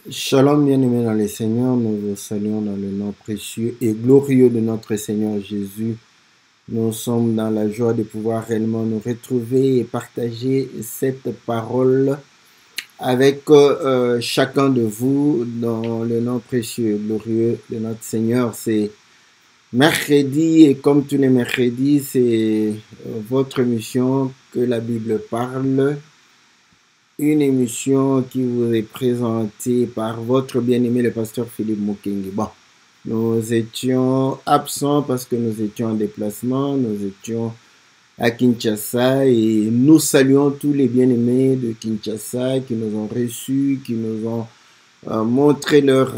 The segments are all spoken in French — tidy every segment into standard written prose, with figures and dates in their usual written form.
Shalom, bien-aimés dans le Seigneur, nous vous saluons dans le nom précieux et glorieux de notre Seigneur Jésus. Nous sommes dans la joie de pouvoir réellement nous retrouver et partager cette parole avec chacun de vous dans le nom précieux et glorieux de notre Seigneur. C'est mercredi et comme tous les mercredis, c'est votre mission que la Bible parle. Une émission qui vous est présentée par votre bien-aimé le pasteur Philippe Mukengi. Bon, nous étions absents parce que nous étions en déplacement, nous étions à Kinshasa et nous saluons tous les bien-aimés de Kinshasa qui nous ont reçus, qui nous ont montré leur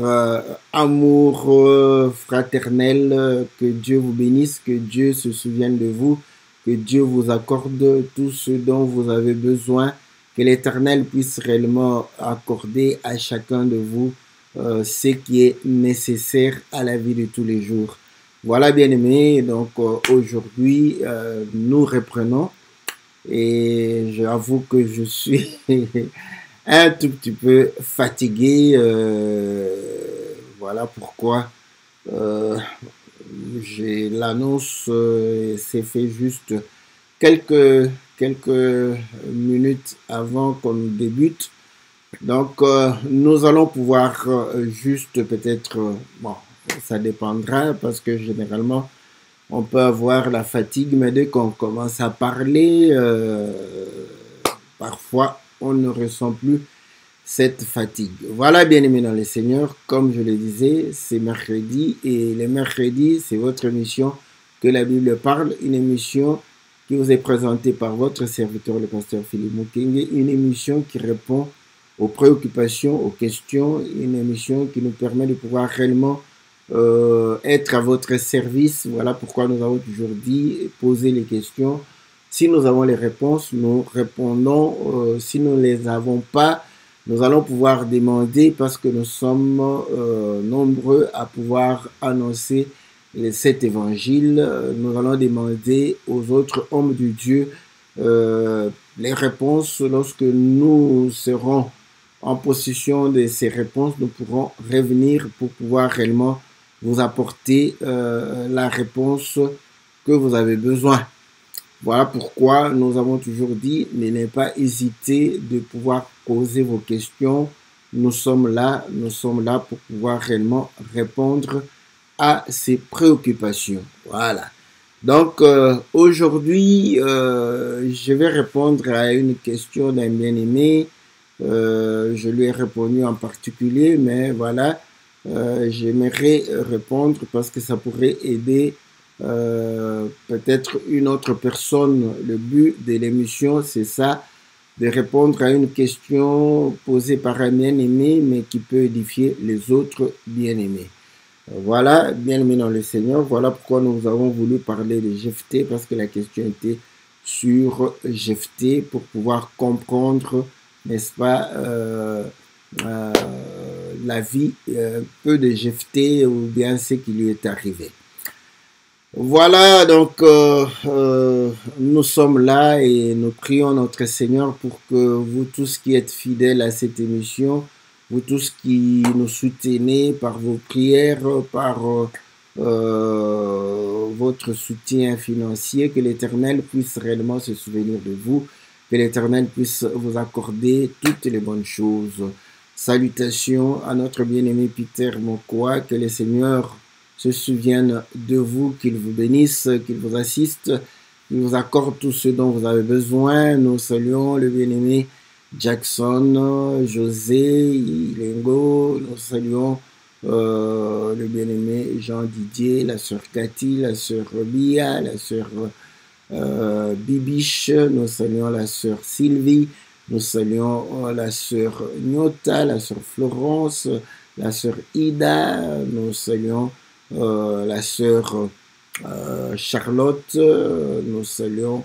amour fraternel. Que Dieu vous bénisse, que Dieu se souvienne de vous, que Dieu vous accorde tout ce dont vous avez besoin, que l'Éternel puisse réellement accorder à chacun de vous ce qui est nécessaire à la vie de tous les jours. Voilà, bien-aimés, donc aujourd'hui, nous reprenons et j'avoue que je suis un tout petit peu fatigué. Voilà pourquoi j'ai l'annonce s'est fait juste quelques minutes avant qu'on débute. Donc, nous allons pouvoir juste peut-être, bon, ça dépendra parce que généralement, on peut avoir la fatigue, mais dès qu'on commence à parler, parfois, on ne ressent plus cette fatigue. Voilà, bien-aimés dans le Seigneur, comme je le disais, c'est mercredi et les mercredis, c'est votre émission que la Bible parle, une émission qui vous est présentée par votre serviteur, le pasteur Philippe Mukengi, une émission qui répond aux préoccupations, aux questions, une émission qui nous permet de pouvoir réellement être à votre service. Voilà pourquoi nous avons toujours dit, poser les questions. Si nous avons les réponses, nous répondons. Si nous ne les avons pas, nous allons pouvoir demander parce que nous sommes nombreux à pouvoir annoncer cet évangile. Nous allons demander aux autres hommes de Dieu les réponses. Lorsque nous serons en possession de ces réponses, nous pourrons revenir pour pouvoir réellement vous apporter la réponse que vous avez besoin. Voilà pourquoi nous avons toujours dit, ne pas hésiter de pouvoir poser vos questions. Nous sommes là pour pouvoir réellement répondre à ces préoccupations. Voilà. Donc aujourd'hui, je vais répondre à une question d'un bien-aimé. Je lui ai répondu en particulier, mais voilà, j'aimerais répondre parce que ça pourrait aider peut-être une autre personne. Le but de l'émission, c'est ça, de répondre à une question posée par un bien-aimé, mais qui peut édifier les autres bien-aimés. Voilà, bien-aimés dans le Seigneur, voilà pourquoi nous avons voulu parler de Jephthé, parce que la question était sur Jephthé, pour pouvoir comprendre, n'est-ce pas, la vie un peu de Jephthé ou bien ce qui lui est arrivé. Voilà, donc nous sommes là et nous prions notre Seigneur pour que vous tous qui êtes fidèles à cette émission, vous tous qui nous soutenez par vos prières, par votre soutien financier, que l'Éternel puisse réellement se souvenir de vous, que l'Éternel puisse vous accorder toutes les bonnes choses. Salutations à notre bien-aimé Peter Mokoa, que le Seigneur se souvienne de vous, qu'il vous bénisse, qu'il vous assiste, qu'il vous accorde tout ce dont vous avez besoin. Nous saluons le bien-aimé Jackson, José, Ilengo, nous saluons le bien-aimé Jean-Didier, la sœur Cathy, la sœur Bia, la sœur Bibiche, nous saluons la sœur Sylvie, nous saluons la sœur Nyota, la sœur Florence, la sœur Ida, nous saluons la sœur Charlotte, nous saluons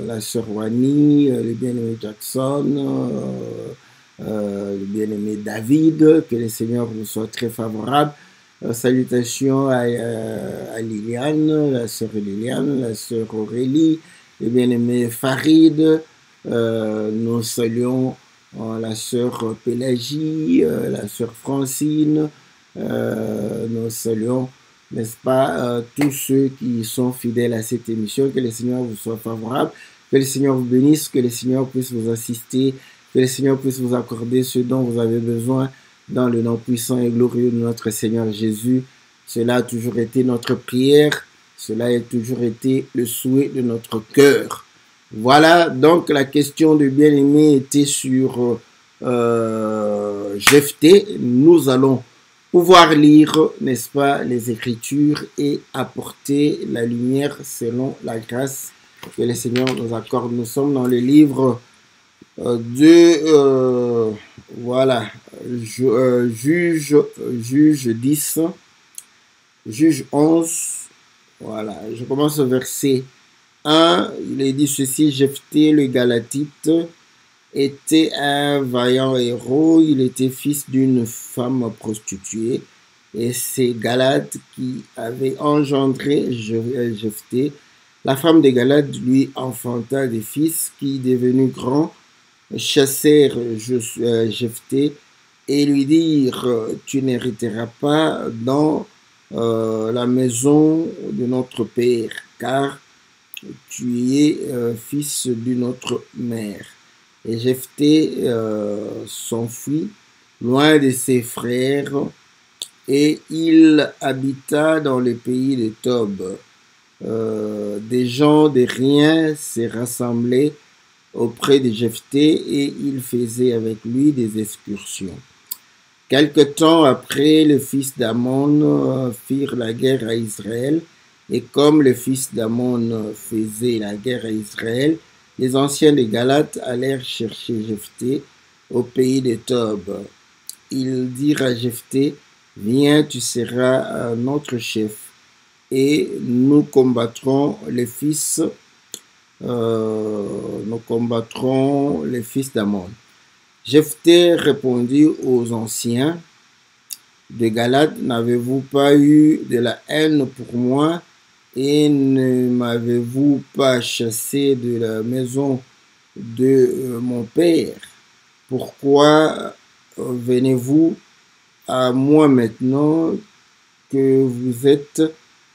la sœur Wani, le bien-aimé Jackson, le bien-aimé David, que le Seigneur vous soit très favorable. Salutations à Liliane, la sœur Liliane, la sœur Aurélie, le bien-aimé Farid. Nous saluons la sœur Pélagie, la sœur Francine. Nous saluons, n'est-ce pas, tous ceux qui sont fidèles à cette émission. Que le Seigneur vous soit favorable, que le Seigneur vous bénisse, que le Seigneur puisse vous assister, que le Seigneur puisse vous accorder ce dont vous avez besoin dans le nom puissant et glorieux de notre Seigneur Jésus. Cela a toujours été notre prière, cela a toujours été le souhait de notre cœur. Voilà, donc la question de bien-aimé était sur Jephthé. Nous allons pouvoir lire, n'est-ce pas, les Écritures et apporter la lumière selon la grâce que le Seigneur nous accorde. Nous sommes dans le livre voilà, Juge 10, Juge 11, voilà, je commence au verset 1, il est dit ceci: Jephthé le Galatite était un vaillant héros, il était fils d'une femme prostituée, et c'est Galate qui avait engendré Jephthé. La femme de Galate lui enfanta des fils qui, devenus grands, chassèrent Jephthé et lui dirent: tu n'hériteras pas dans la maison de notre père, car tu es fils d'une autre mère. Et Jephthé s'enfuit loin de ses frères et il habita dans le pays de Tob. Des gens de rien s'est rassemblés auprès de Jephthé et il faisait avec lui des excursions. Quelque temps après, les fils d'Ammon firent la guerre à Israël, et comme les fils d'Ammon faisaient la guerre à Israël, les anciens de Galates allèrent chercher Jephthé au pays de Tob. Ils dirent à Jephthé: viens, tu seras notre chef, et nous combattrons les fils d'Ammon. Jephthé répondit aux anciens de Galates: n'avez-vous pas eu de la haine pour moi et ne m'avez-vous pas chassé de la maison de mon père? Pourquoi venez-vous à moi maintenant que vous êtes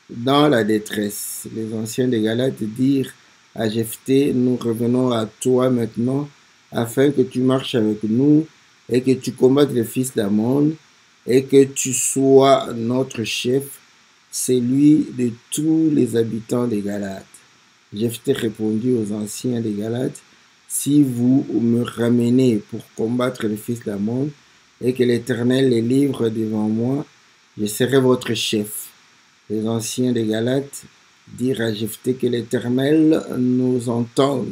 dans la détresse? Les anciens de Galates dirent à Jephthé: nous revenons à toi maintenant, afin que tu marches avec nous et que tu combattes les fils d'Ammon et que tu sois notre chef, celui de tous les habitants des Galates. Jephthé répondit aux anciens des Galates: si vous me ramenez pour combattre les fils d'Ammon et que l'Éternel les livre devant moi, je serai votre chef. Les anciens des Galates dirent à Jephthé: que l'Éternel nous entende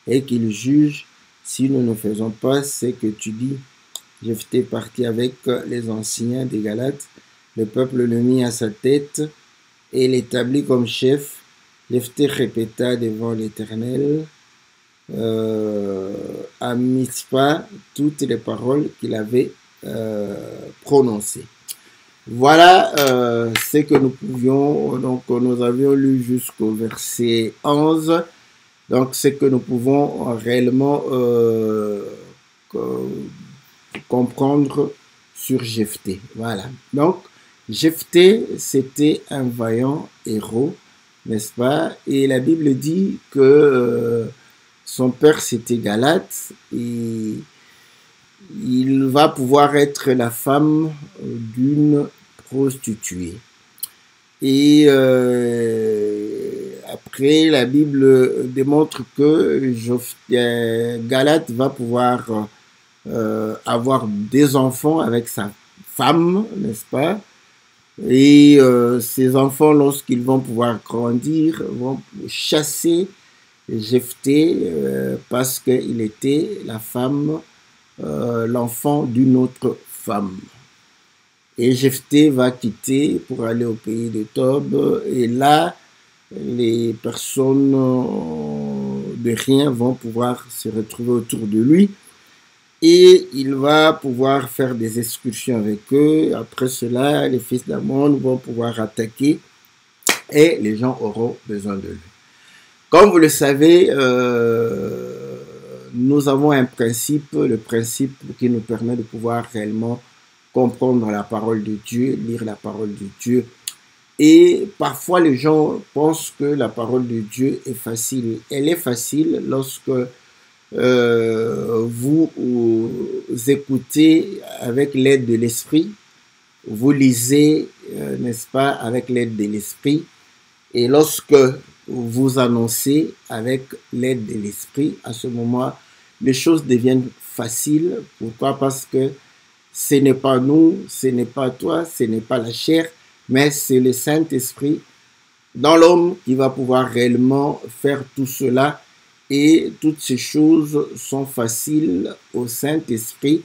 et qu'il juge si nous ne faisons pas ce que tu dis. Jephthé partit avec les anciens des Galates. Le peuple le mit à sa tête et l'établit comme chef. Jephthé répéta devant l'Éternel à Mizpa toutes les paroles qu'il avait prononcées. Voilà ce que nous pouvions, donc nous avions lu jusqu'au verset 11, donc ce que nous pouvons réellement comprendre sur Jephthé. Voilà, donc Jephthé c'était un vaillant héros, n'est-ce pas? Et la Bible dit que son père c'était Galate et il va pouvoir être la femme d'une prostituée. Et après, la Bible démontre que Galate va pouvoir avoir des enfants avec sa femme, n'est-ce pas? Et ces enfants, lorsqu'ils vont pouvoir grandir, vont chasser Jephthé parce qu'il était l'enfant d'une autre femme. Et Jephthé va quitter pour aller au pays de Tob. Et là, les personnes de rien vont pouvoir se retrouver autour de lui. Et il va pouvoir faire des excursions avec eux. Après cela, les fils d'Ammon vont pouvoir attaquer et les gens auront besoin de lui. Comme vous le savez, nous avons un principe, le principe qui nous permet de pouvoir réellement comprendre la parole de Dieu, lire la parole de Dieu. Et parfois, les gens pensent que la parole de Dieu est facile. Elle est facile lorsque vous écoutez avec l'aide de l'esprit, vous lisez, n'est-ce pas, avec l'aide de l'esprit, et lorsque vous annoncez avec l'aide de l'esprit, à ce moment, les choses deviennent faciles. Pourquoi? Parce que ce n'est pas nous, ce n'est pas toi, ce n'est pas la chair, mais c'est le Saint-Esprit dans l'homme qui va pouvoir réellement faire tout cela. Et toutes ces choses sont faciles au Saint-Esprit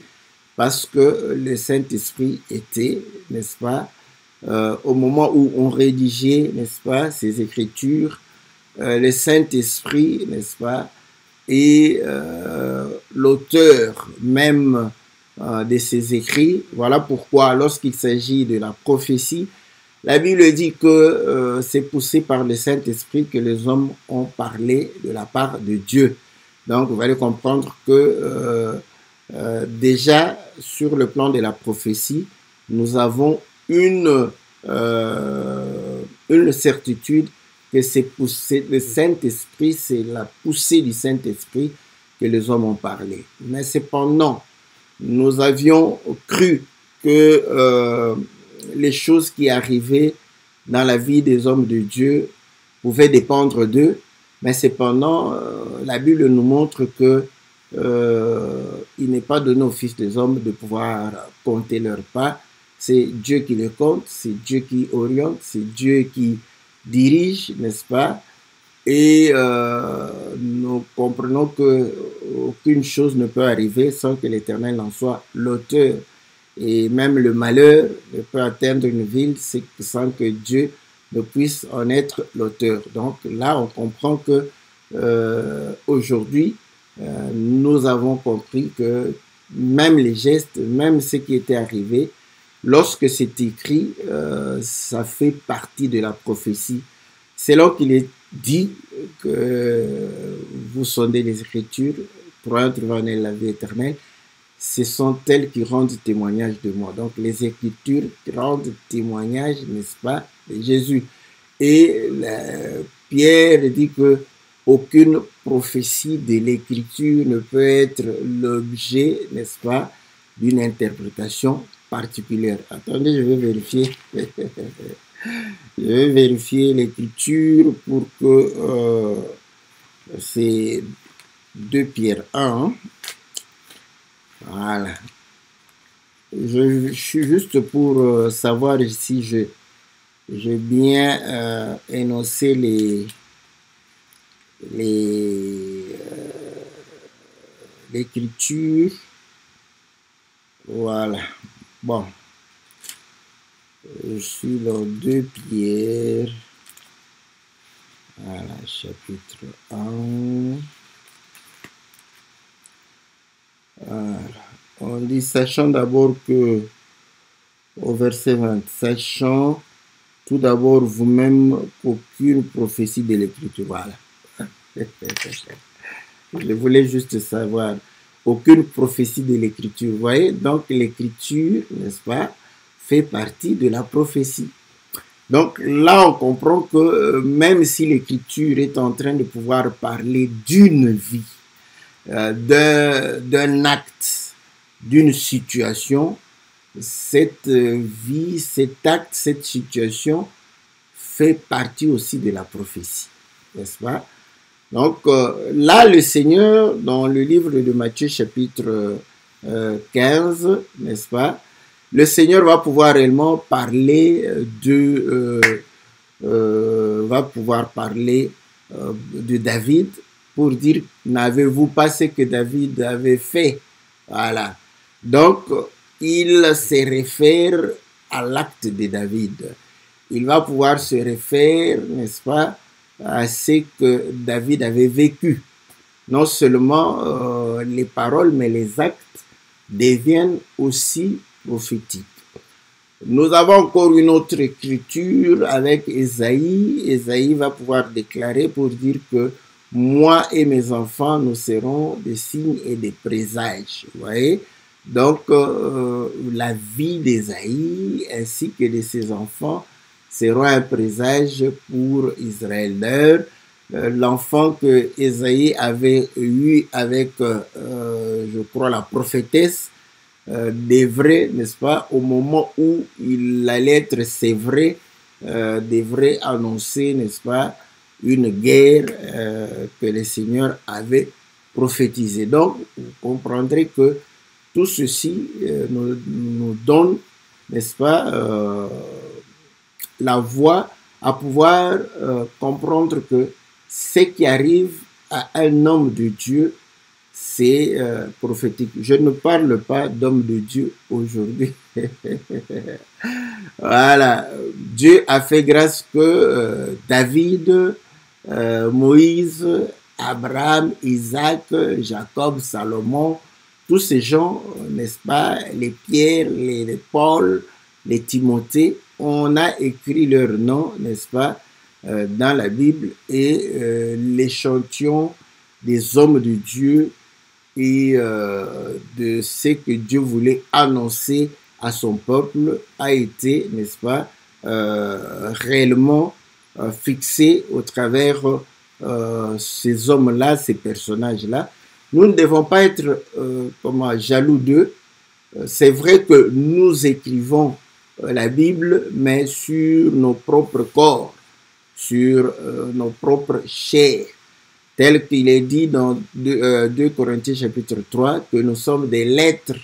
parce que le Saint-Esprit était, n'est-ce pas, au moment où on rédigeait, n'est-ce pas, ces Écritures, le Saint-Esprit, n'est-ce pas, et l'auteur même de ces écrits. Voilà pourquoi lorsqu'il s'agit de la prophétie, la Bible dit que c'est poussé par le Saint-Esprit que les hommes ont parlé de la part de Dieu. Donc, vous allez comprendre que déjà, sur le plan de la prophétie, nous avons une certitude que c'est poussé, le Saint-Esprit, c'est la poussée du Saint-Esprit que les hommes ont parlé. Mais cependant, nous avions cru que les choses qui arrivaient dans la vie des hommes de Dieu pouvaient dépendre d'eux, mais cependant, la Bible nous montre que il n'est pas donné aux fils des hommes de pouvoir compter leurs pas. C'est Dieu qui les compte, c'est Dieu qui oriente, c'est Dieu qui dirige, n'est-ce pas? Et nous comprenons que aucune chose ne peut arriver sans que l'Éternel en soit l'auteur. Et même le malheur ne peut atteindre une ville sans que Dieu ne puisse en être l'auteur. Donc là, on comprend que aujourd'hui, nous avons compris que même les gestes, même ce qui était arrivé, lorsque c'est écrit, ça fait partie de la prophétie. C'est là qu'il est dit que vous sondez les Écritures pour trouver en elles la vie éternelle. Ce sont elles qui rendent témoignage de moi. Donc les Écritures rendent témoignage, n'est-ce pas, de Jésus. Et Pierre dit que aucune prophétie de l'Écriture ne peut être l'objet, n'est-ce pas, d'une interprétation particulière. Attendez, je vais vérifier. Je vais vérifier l'Écriture pour que c'est 2 Pierre 1. Voilà. Je suis juste pour savoir si j'ai bien énoncé l'écriture. Voilà. Bon. Je suis dans 2 Pierre. Voilà, chapitre 1. Voilà. On dit, sachant d'abord que, au verset 20, sachant tout d'abord vous-même qu'aucune prophétie de l'Écriture, voilà. Je voulais juste savoir, aucune prophétie de l'Écriture, vous voyez, donc l'Écriture, n'est-ce pas, fait partie de la prophétie. Donc là, on comprend que même si l'Écriture est en train de pouvoir parler d'une vie, d'un acte, d'une situation, cette vie, cet acte, cette situation fait partie aussi de la prophétie, n'est-ce pas? Donc là, le Seigneur, dans le livre de Matthieu chapitre 15, n'est-ce pas? Le Seigneur va pouvoir réellement parler de David pour dire, n'avez-vous pas ce que David avait fait? Voilà. Donc, il se réfère à l'acte de David. Il va pouvoir se référer, n'est-ce pas, à ce que David avait vécu. Non seulement les paroles, mais les actes deviennent aussi prophétiques. Nous avons encore une autre écriture avec Ésaïe. Ésaïe va pouvoir déclarer pour dire que moi et mes enfants, nous serons des signes et des présages. Vous voyez? Donc, la vie d'Ésaïe ainsi que de ses enfants sera un présage pour Israël. D'ailleurs, l'enfant que Ésaïe avait eu avec, je crois, la prophétesse, devrait, n'est-ce pas, au moment où il allait être sévré, devrait annoncer, n'est-ce pas, une guerre que le Seigneur avait prophétisée. Donc, vous comprendrez que tout ceci nous donne, n'est-ce pas, la voie à pouvoir comprendre que ce qui arrive à un homme de Dieu, c'est prophétique. Je ne parle pas d'homme de Dieu aujourd'hui. Voilà. Dieu a fait grâce que David, Moïse, Abraham, Isaac, Jacob, Salomon, tous ces gens, n'est-ce pas, les Pierre, les Paul, les Timothée, on a écrit leur nom, n'est-ce pas, dans la Bible, et l'échantillon des hommes de Dieu et de ce que Dieu voulait annoncer à son peuple a été, n'est-ce pas, réellement fixé au travers ces hommes-là, ces personnages-là. Nous ne devons pas être jaloux d'eux. C'est vrai que nous écrivons la Bible, mais sur nos propres corps, sur nos propres chairs, tel qu'il est dit dans 2 Corinthiens chapitre 3, que nous sommes des lettres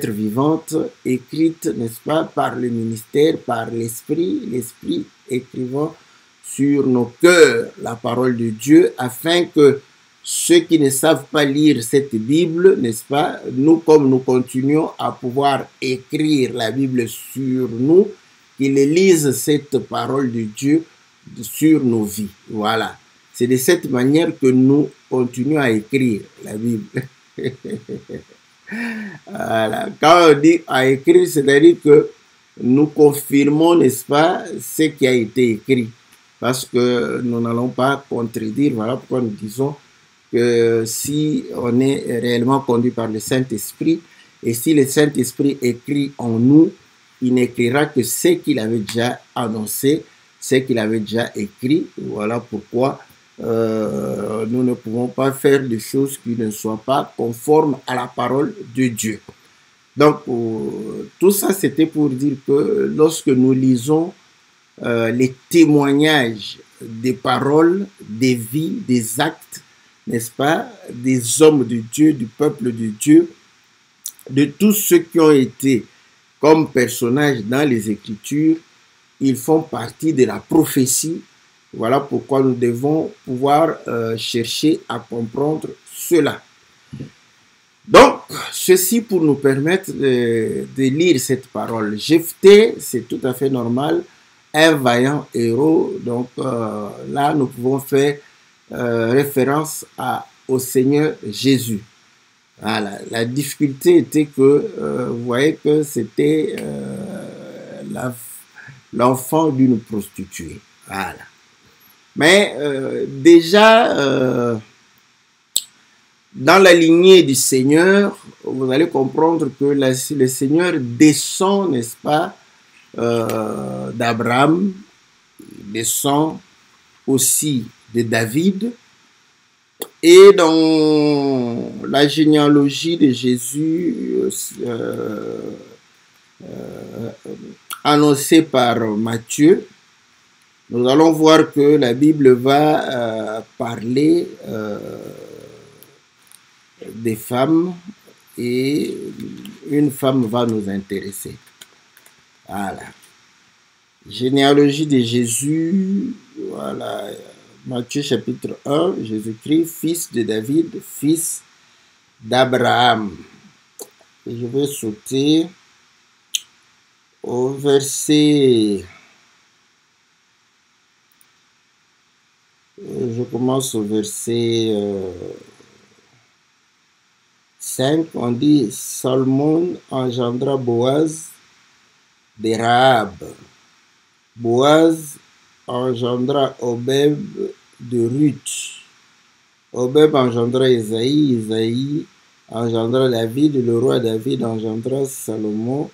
vivantes écrites, n'est-ce pas, par le ministère, par l'Esprit écrivant sur nos cœurs la parole de Dieu, afin que ceux qui ne savent pas lire cette Bible, n'est-ce pas, nous, comme nous continuons à pouvoir écrire la Bible sur nous, qu'ils lisent cette parole de Dieu sur nos vies. Voilà. C'est de cette manière que nous continuons à écrire la Bible. Voilà. Quand on dit à écrire, c'est-à-dire que nous confirmons, n'est-ce pas, ce qui a été écrit. Parce que nous n'allons pas contredire. Voilà pourquoi nous disons que si on est réellement conduit par le Saint-Esprit, et si le Saint-Esprit écrit en nous, il n'écrira que ce qu'il avait déjà annoncé, ce qu'il avait déjà écrit. Voilà pourquoi nous ne pouvons pas faire des choses qui ne soient pas conformes à la parole de Dieu. Donc, tout ça, c'était pour dire que lorsque nous lisons les témoignages des paroles, des vies, des actes, n'est-ce pas, des hommes de Dieu, du peuple de Dieu, de tous ceux qui ont été comme personnages dans les Écritures, ils font partie de la prophétie. Voilà pourquoi nous devons pouvoir chercher à comprendre cela. Donc, ceci pour nous permettre de lire cette parole. Jephthé, c'est tout à fait normal, un vaillant héros. Donc là, nous pouvons faire référence au Seigneur Jésus. Voilà. La difficulté était que, vous voyez que c'était l'enfant d'une prostituée. Voilà. Mais déjà, dans la lignée du Seigneur, vous allez comprendre que le Seigneur descend, n'est-ce pas, d'Abraham, descend aussi de David. Et dans la généalogie de Jésus, annoncée par Matthieu, nous allons voir que la Bible va parler des femmes et une femme va nous intéresser. Voilà. Généalogie de Jésus, voilà. Matthieu chapitre 1, Jésus-Christ, fils de David, fils d'Abraham. Et je vais sauter au verset... Je commence au verset 5. On dit Salmon engendra Boaz de Rahab. Boaz engendra Obed de Ruth. Obed engendra Isaïe, Isaïe engendra David, le roi David engendra Salomon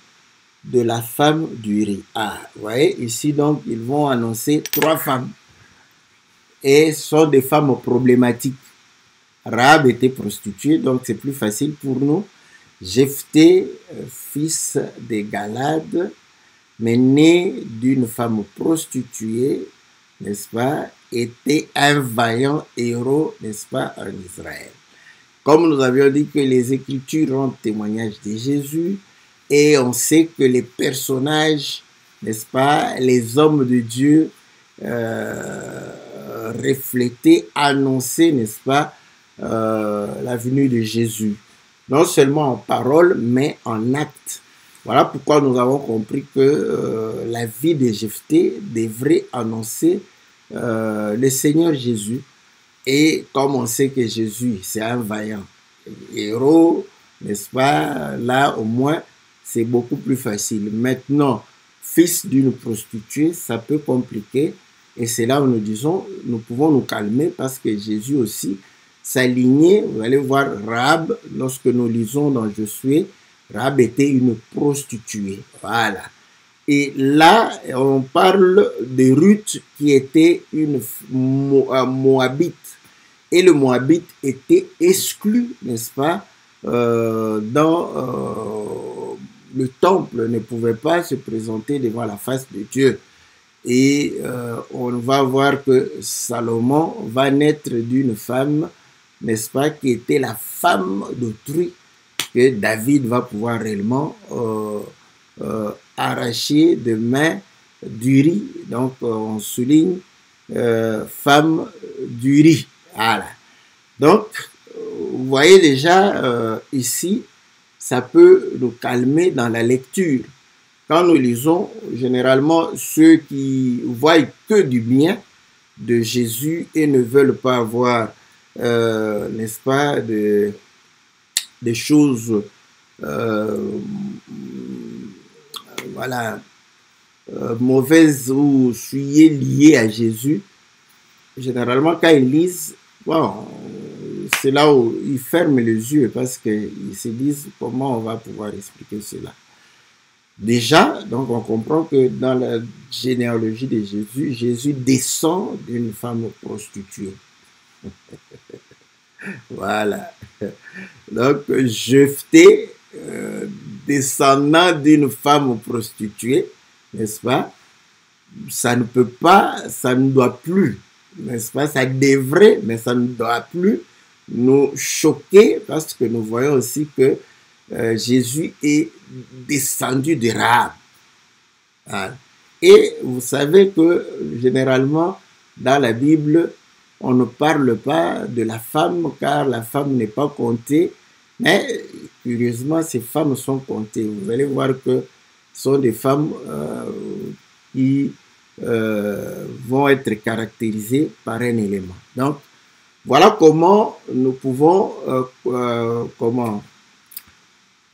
de la femme d'Uri. Ah, vous voyez, ici donc, ils vont annoncer 3 femmes. Et ce sont des femmes problématiques. Rahab était prostituée, donc c'est plus facile pour nous. Jephthé, fils de Galad, mais né d'une femme prostituée, n'est-ce pas, était un vaillant héros, n'est-ce pas, en Israël. Comme nous avions dit que les Écritures rendent témoignage de Jésus, et on sait que les personnages, n'est-ce pas, les hommes de Dieu reflétaient, annonçaient, n'est-ce pas, la venue de Jésus. Non seulement en parole, mais en acte. Voilà pourquoi nous avons compris que la vie de Jephthé devrait annoncer le Seigneur Jésus. Et comme on sait que Jésus, c'est un vaillant héros, n'est-ce pas, là au moins, c'est beaucoup plus facile. Maintenant, fils d'une prostituée, ça peut compliquer. Et c'est là où nous disons, nous pouvons nous calmer parce que Jésus aussi s'alignait. Vous allez voir Rahab, lorsque nous lisons dans Josué, Rahab était une prostituée. Voilà. Et là, on parle de Ruth qui était une Moabite. Et le Moabite était exclu, n'est-ce pas, dans le temple, ne pouvait pas se présenter devant la face de Dieu. Et on va voir que Salomon va naître d'une femme, n'est-ce pas, qui était la femme d'autrui, que David va pouvoir réellement arracher de main d'Uri. Donc on souligne femme d'Uri. Voilà. Donc vous voyez déjà ici, ça peut nous calmer dans la lecture. Quand nous lisons, généralement, ceux qui voient que du bien de Jésus et ne veulent pas avoir, n'est-ce pas, des choses, voilà, mauvaises ou liées à Jésus, généralement, quand ils lisent, bon, c'est là où ils ferment les yeux parce qu'ils se disent comment on va pouvoir expliquer cela. Déjà, donc on comprend que dans la généalogie de Jésus, Jésus descend d'une femme prostituée. Voilà. Donc, Jephthé, descendant d'une femme prostituée, n'est-ce pas? Ça ne peut pas, ça ne doit plus, n'est-ce pas? Ça devrait, mais ça ne doit plus nous choquer parce que nous voyons aussi que Jésus est descendu de Rahab. Voilà. Et vous savez que généralement, dans la Bible, on ne parle pas de la femme car la femme n'est pas comptée. Mais curieusement, ces femmes sont comptées. Vous allez voir que ce sont des femmes qui vont être caractérisées par un élément. Donc, voilà comment nous pouvons,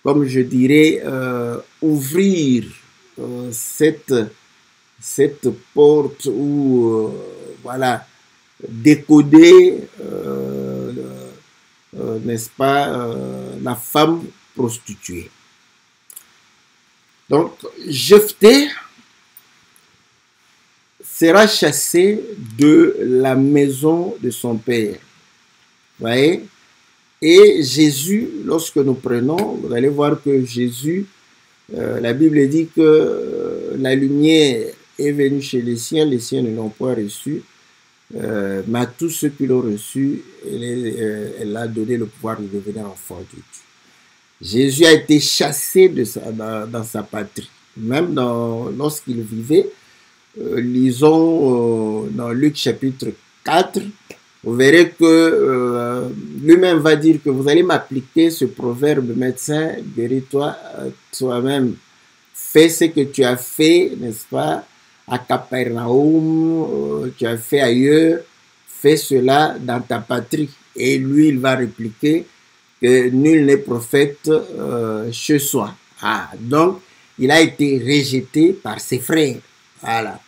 comme je dirais, ouvrir cette porte ou, voilà, décoder, n'est-ce pas, la femme prostituée. Donc, Jephthé sera chassé de la maison de son père. Vous voyez? Et Jésus, lorsque nous prenons, vous allez voir que Jésus, la Bible dit que la lumière est venue chez les siens ne l'ont pas reçu, mais à tous ceux qui l'ont reçu, elle a donné le pouvoir de devenir enfant de Dieu. Jésus a été chassé dans sa patrie, même lorsqu'il vivait. Lisons dans Luc chapitre 4, vous verrez que lui-même va dire que vous allez m'appliquer ce proverbe: médecin, guéris-toi toi-même. Fais ce que tu as fait, n'est-ce pas, à Capernaum, tu as fait ailleurs, fais cela dans ta patrie. Et lui, il va répliquer que nul n'est prophète chez soi. Ah, donc, il a été rejeté par ses frères. Voilà.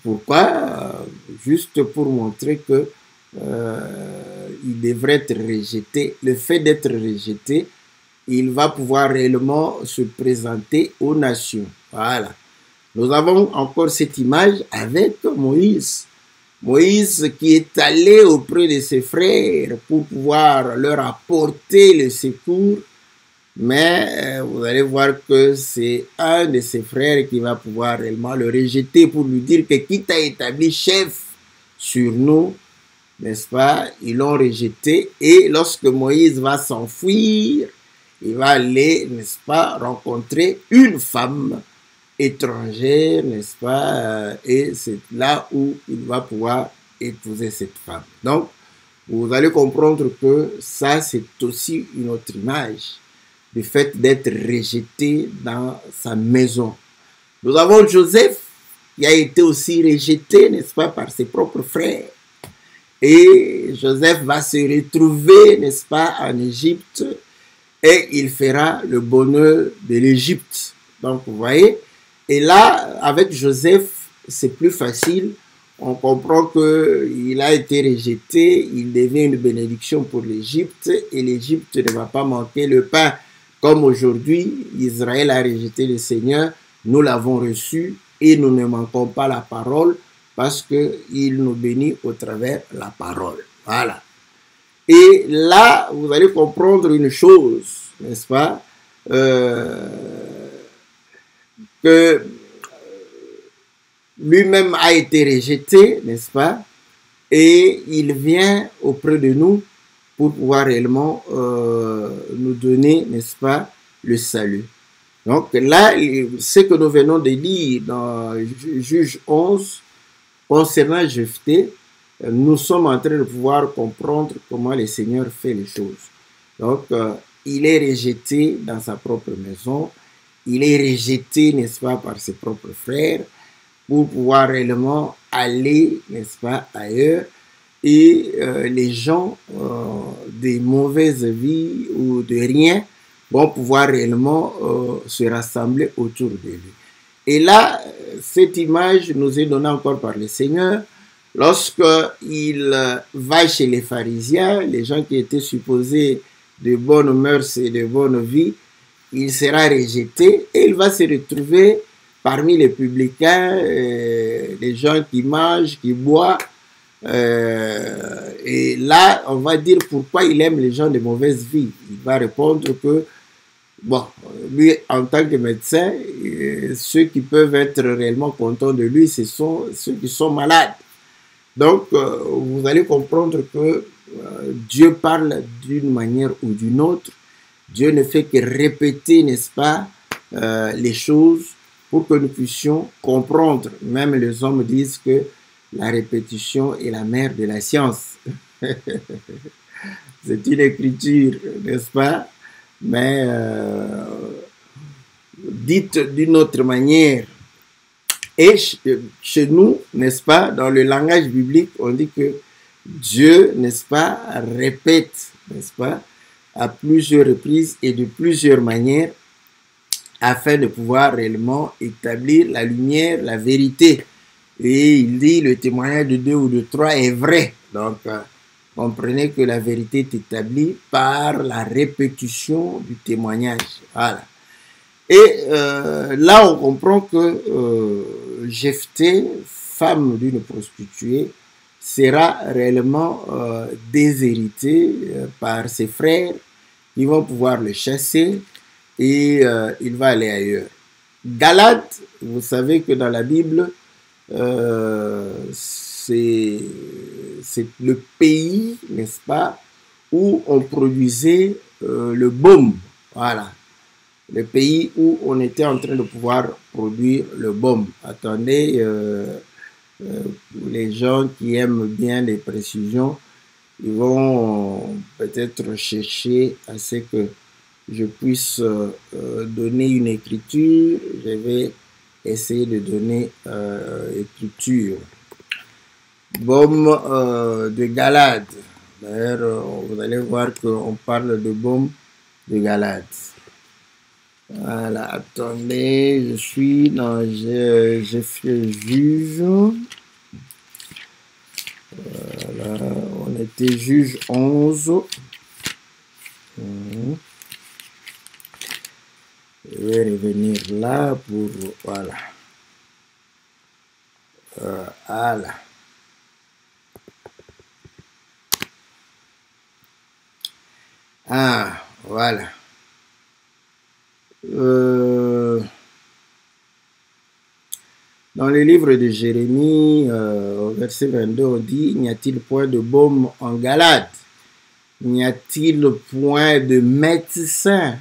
Pourquoi? Juste pour montrer que qu'il devrait être rejeté, le fait d'être rejeté, il va pouvoir réellement se présenter aux nations. Voilà. Nous avons encore cette image avec Moïse. Moïse qui est allé auprès de ses frères pour pouvoir leur apporter le secours. Mais vous allez voir que c'est un de ses frères qui va pouvoir réellement le rejeter pour lui dire que qui t'a établi chef sur nous, n'est-ce pas? Ils l'ont rejeté et lorsque Moïse va s'enfuir, il va aller, n'est-ce pas, rencontrer une femme étrangère, n'est-ce pas? Et c'est là où il va pouvoir épouser cette femme. Donc, vous allez comprendre que ça, c'est aussi une autre image du fait d'être rejeté dans sa maison. Nous avons Joseph qui a été aussi rejeté, n'est-ce pas, par ses propres frères. Et Joseph va se retrouver, n'est-ce pas, en Égypte et il fera le bonheur de l'Égypte. Donc, vous voyez, et là, avec Joseph, c'est plus facile. On comprend qu'il a été rejeté, il devient une bénédiction pour l'Égypte et l'Égypte ne va pas manquer le pain. Comme aujourd'hui, Israël a rejeté le Seigneur, nous l'avons reçu et nous ne manquons pas la parole parce qu'il nous bénit au travers de la parole. Voilà. Et là, vous allez comprendre une chose, n'est-ce pas? Que lui-même a été rejeté, n'est-ce pas? Et il vient auprès de nous pour pouvoir réellement nous donner, n'est-ce pas, le salut. Donc là, ce que nous venons de lire dans Juge 11, concernant Jephthé, nous sommes en train de pouvoir comprendre comment le Seigneur fait les choses. Donc, il est rejeté dans sa propre maison, il est rejeté, n'est-ce pas, par ses propres frères, pour pouvoir réellement aller, n'est-ce pas, ailleurs. Et les gens des mauvaises vies ou de rien vont pouvoir réellement se rassembler autour de lui. Et là, cette image nous est donnée encore par le Seigneur lorsqu'il va chez les pharisiens, les gens qui étaient supposés de bonnes mœurs et de bonne vie, il sera rejeté et il va se retrouver parmi les publicains, les gens qui mangent, qui boivent. Et là, on va dire pourquoi il aime les gens de mauvaise vie. Il va répondre que, bon, lui, en tant que médecin, ceux qui peuvent être réellement contents de lui, ce sont ceux qui sont malades. Donc, vous allez comprendre que Dieu parle d'une manière ou d'une autre. Dieu ne fait que répéter, n'est-ce pas, les choses pour que nous puissions comprendre. Même les hommes disent que la répétition est la mère de la science. C'est une écriture, n'est-ce pas? Mais dite d'une autre manière. Et chez nous, n'est-ce pas, dans le langage biblique, on dit que Dieu, n'est-ce pas, répète, n'est-ce pas, à plusieurs reprises et de plusieurs manières afin de pouvoir réellement établir la lumière, la vérité. Et il dit le témoignage de 2 ou de 3 est vrai. Donc, comprenez que la vérité est établie par la répétition du témoignage. Voilà. Et là, on comprend que Jephthé, femme d'une prostituée, sera réellement déshérité par ses frères qui vont pouvoir le chasser et il va aller ailleurs. Galade, vous savez que dans la Bible, c'est le pays, n'est-ce pas, où on produisait le baume. Voilà. Le pays où on était en train de pouvoir produire le baume. Attendez, les gens qui aiment bien les précisions, ils vont peut-être chercher à ce que je puisse donner une écriture. Je vais essayer de donner écriture. Baume de Galade. D'ailleurs, vous allez voir qu'on parle de baume de Galade. Voilà, attendez, je suis dans j'ai fait juge. Voilà, on mettez Juge 11. Je vais revenir là pour... Voilà. Voilà. Ah, voilà. Dans le livre de Jérémie, au verset 22, on dit, n'y a-t-il point de baume en Galade? N'y a-t-il point de médecin?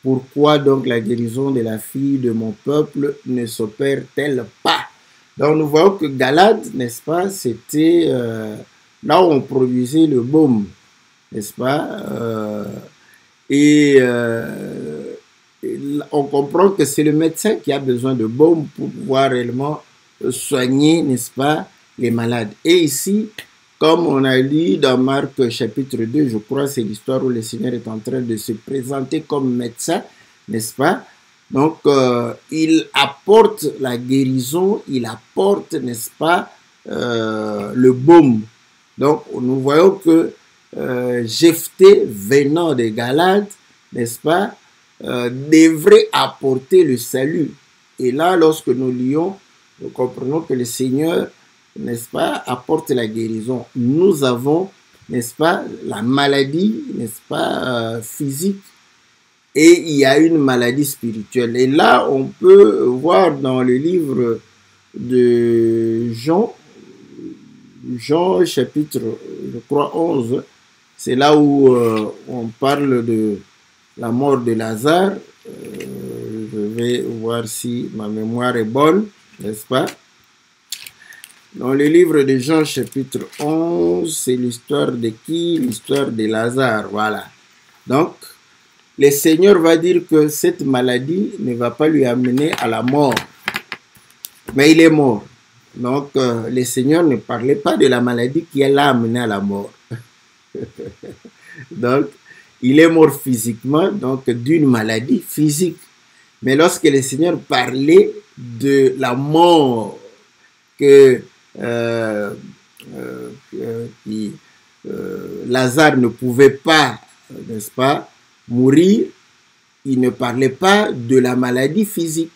Pourquoi donc la guérison de la fille de mon peuple ne s'opère-t-elle pas? Donc nous voyons que Galade, n'est-ce pas, c'était là où on produisait le baume, n'est-ce pas? Et on comprend que c'est le médecin qui a besoin de baume pour pouvoir réellement soigner, n'est-ce pas, les malades. Et ici, comme on a lu dans Marc chapitre 2, je crois, c'est l'histoire où le Seigneur est en train de se présenter comme médecin, n'est-ce pas? Donc, il apporte la guérison, il apporte, n'est-ce pas, le baume. Donc, nous voyons que Jephthé, venant de Galade, n'est-ce pas, devrait apporter le salut. Et là, lorsque nous lisons, nous comprenons que le Seigneur, n'est-ce pas, apporte la guérison. Nous avons, n'est-ce pas, la maladie, n'est-ce pas, physique, et il y a une maladie spirituelle. Et là, on peut voir dans le livre de Jean chapitre, je crois, 11, c'est là où on parle de la mort de Lazare. Je vais voir si ma mémoire est bonne, n'est-ce pas? Dans le livre de Jean chapitre 11, c'est l'histoire de qui? L'histoire de Lazare, voilà. Donc, le Seigneur va dire que cette maladie ne va pas lui amener à la mort, mais il est mort. Donc, le Seigneur ne parlait pas de la maladie qui l'a amené à la mort. Donc, il est mort physiquement, donc d'une maladie physique. Mais lorsque le Seigneur parlait de la mort que Lazare ne pouvait pas, n'est-ce pas, mourir, il ne parlait pas de la maladie physique.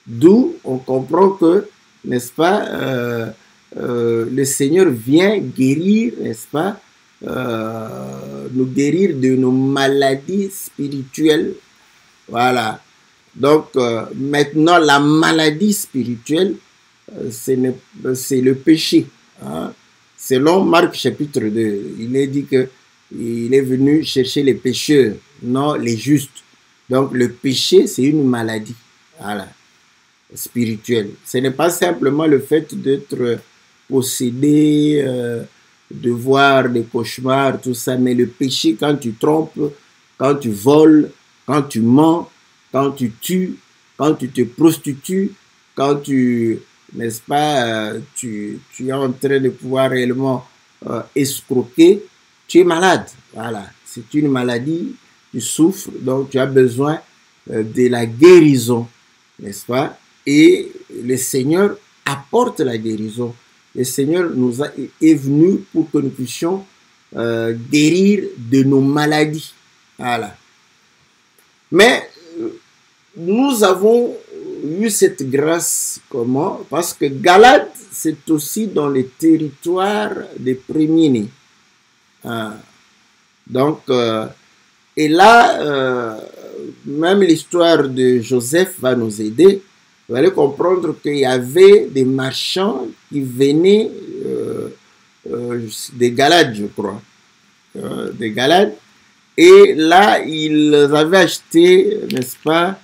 D'où on comprend que, n'est-ce pas, le Seigneur vient guérir, n'est-ce pas, nous guérir de nos maladies spirituelles. Voilà. Donc, maintenant, la maladie spirituelle, c'est le péché. Hein. Selon Marc chapitre 2, il est dit qu'il est venu chercher les pécheurs, non les justes. Donc, le péché, c'est une maladie. Voilà. Spirituelle. Ce n'est pas simplement le fait d'être possédé, de voir des cauchemars, tout ça, mais le péché, quand tu trompes, quand tu voles, quand tu mens, quand tu tues, quand tu te prostitues, quand tu, n'est-ce pas, tu es en train de pouvoir réellement escroquer, tu es malade. Voilà, c'est une maladie, tu souffres, donc tu as besoin de la guérison, n'est-ce pas? Et le Seigneur apporte la guérison. Le Seigneur est venu pour que nous puissions guérir de nos maladies. Voilà. Mais nous avons eu cette grâce comment? Parce que Galade, c'est aussi dans les territoires des premiers-nés. Donc, et là, même l'histoire de Joseph va nous aider. Vous allez comprendre qu'il y avait des marchands qui venaient des Galades, je crois. Des Galades. Et là, ils avaient acheté, n'est-ce pas,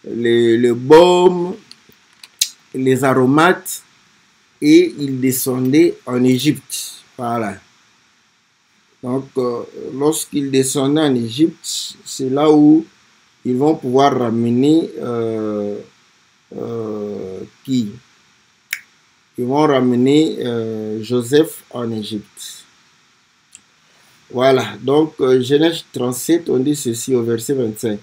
le baume, les aromates, et ils descendaient en Égypte. Voilà. Donc, lorsqu'ils descendaient en Égypte, c'est là où ils vont pouvoir ramener qui? Ils vont ramener Joseph en Égypte. Voilà, donc Genèse 37, on dit ceci au verset 25.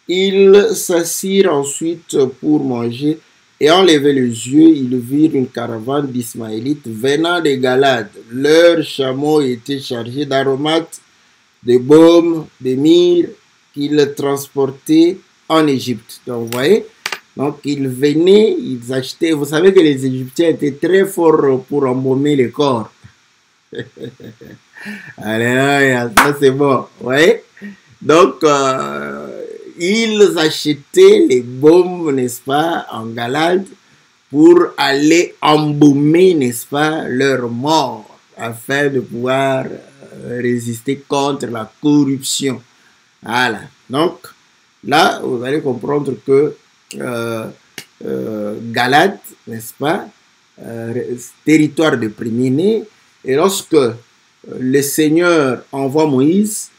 Ils s'assirent ensuite pour manger Ayant levé les yeux, ils virent une caravane d'Ismaélites venant de Galade. Leurs chameaux étaient chargés d'aromates, de baumes, de myrrhe qu'ils transportaient en Égypte. Donc, vous voyez, donc ils venaient, ils achetaient. Vous savez que les Égyptiens étaient très forts pour embaumer les corps. Alléluia, ça c'est bon. Vous voyez? Donc, ils achetaient les baumes, n'est-ce pas, en Galade pour aller embaumer, n'est-ce pas, leur mort afin de pouvoir résister contre la corruption. Voilà. Donc, là, vous allez comprendre que Galade, n'est-ce pas, territoire de premier-né, et lorsque le Seigneur envoie Moïse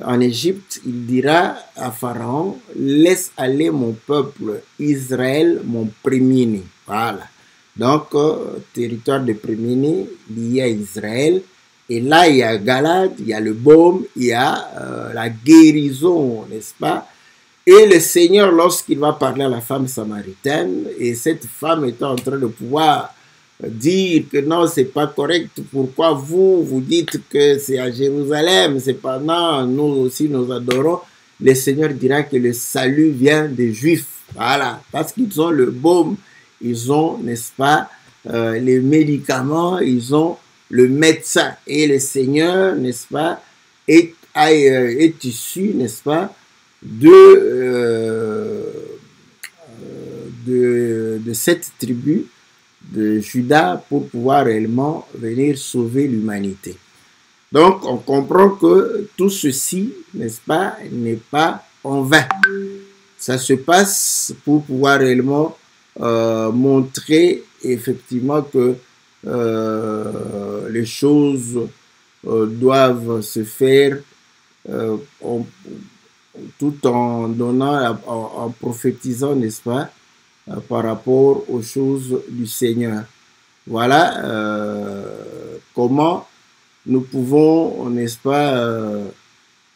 en Égypte, il dira à Pharaon, laisse aller mon peuple, Israël, mon premier-né. Voilà. Donc, territoire de premier-né lié à Israël. Et là, il y a Galade, il y a le baume, il y a la guérison, n'est-ce pas? Et le Seigneur, lorsqu'il va parler à la femme samaritaine, et cette femme est en train de pouvoir dire que non, c'est pas correct, pourquoi vous dites que c'est à Jérusalem, c'est pas non, nous aussi nous adorons, le Seigneur dira que le salut vient des Juifs, voilà, parce qu'ils ont le baume, ils ont, n'est-ce pas, les médicaments, ils ont le médecin, et le Seigneur, n'est-ce pas, est issu, n'est-ce pas, de cette tribu de Juda pour pouvoir réellement venir sauver l'humanité. Donc, on comprend que tout ceci, n'est-ce pas, n'est pas en vain. Ça se passe pour pouvoir réellement montrer effectivement que les choses doivent se faire tout en donnant, en prophétisant, n'est-ce pas, par rapport aux choses du Seigneur. Voilà comment nous pouvons, n'est-ce pas,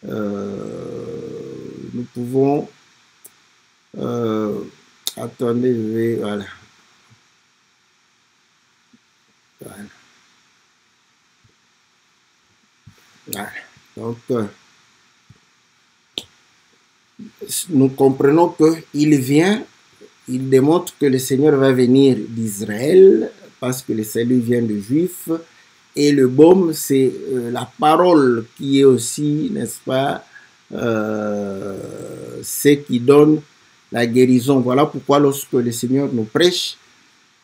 nous pouvons, attendez, je vais, voilà. Voilà. Voilà. Donc, nous comprenons qu'il vient, il démontre que le Seigneur va venir d'Israël parce que le salut vient des Juifs et le baume c'est la parole qui est aussi, n'est-ce pas, ce qui donne la guérison. Voilà pourquoi lorsque le Seigneur nous prêche,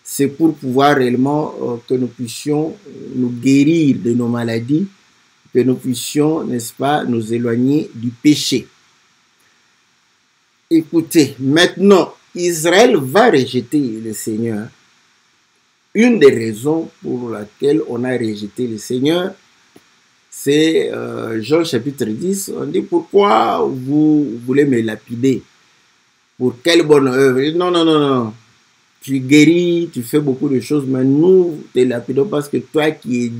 c'est pour pouvoir réellement que nous puissions nous guérir de nos maladies, que nous puissions, n'est-ce pas, nous éloigner du péché. Écoutez, maintenant, Israël va rejeter le Seigneur. Une des raisons pour laquelle on a rejeté le Seigneur, c'est Jean chapitre 10, on dit pourquoi vous voulez me lapider? Pour quelle bonne œuvre? Non, non, non, non. Tu guéris, tu fais beaucoup de choses, mais nous te lapidons parce que toi qui es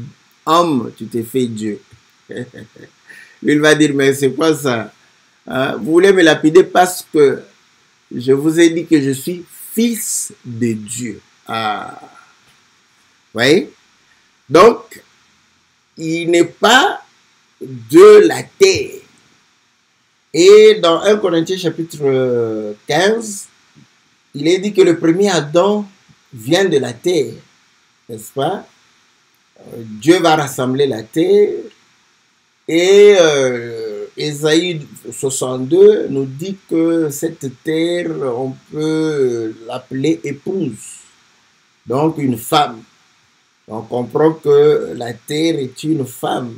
homme, tu t'es fait Dieu. Lui, il va dire, mais c'est quoi ça? Vous voulez me lapider parce que je vous ai dit que je suis fils de Dieu. Ah. Vous voyez? Donc, il n'est pas de la terre. Et dans 1 Corinthiens chapitre 15, il est dit que le premier Adam vient de la terre. N'est-ce pas? Dieu va rassembler la terre. Et Ésaïe 62 nous dit que cette terre, on peut l'appeler épouse. Donc une femme. On comprend que la terre est une femme.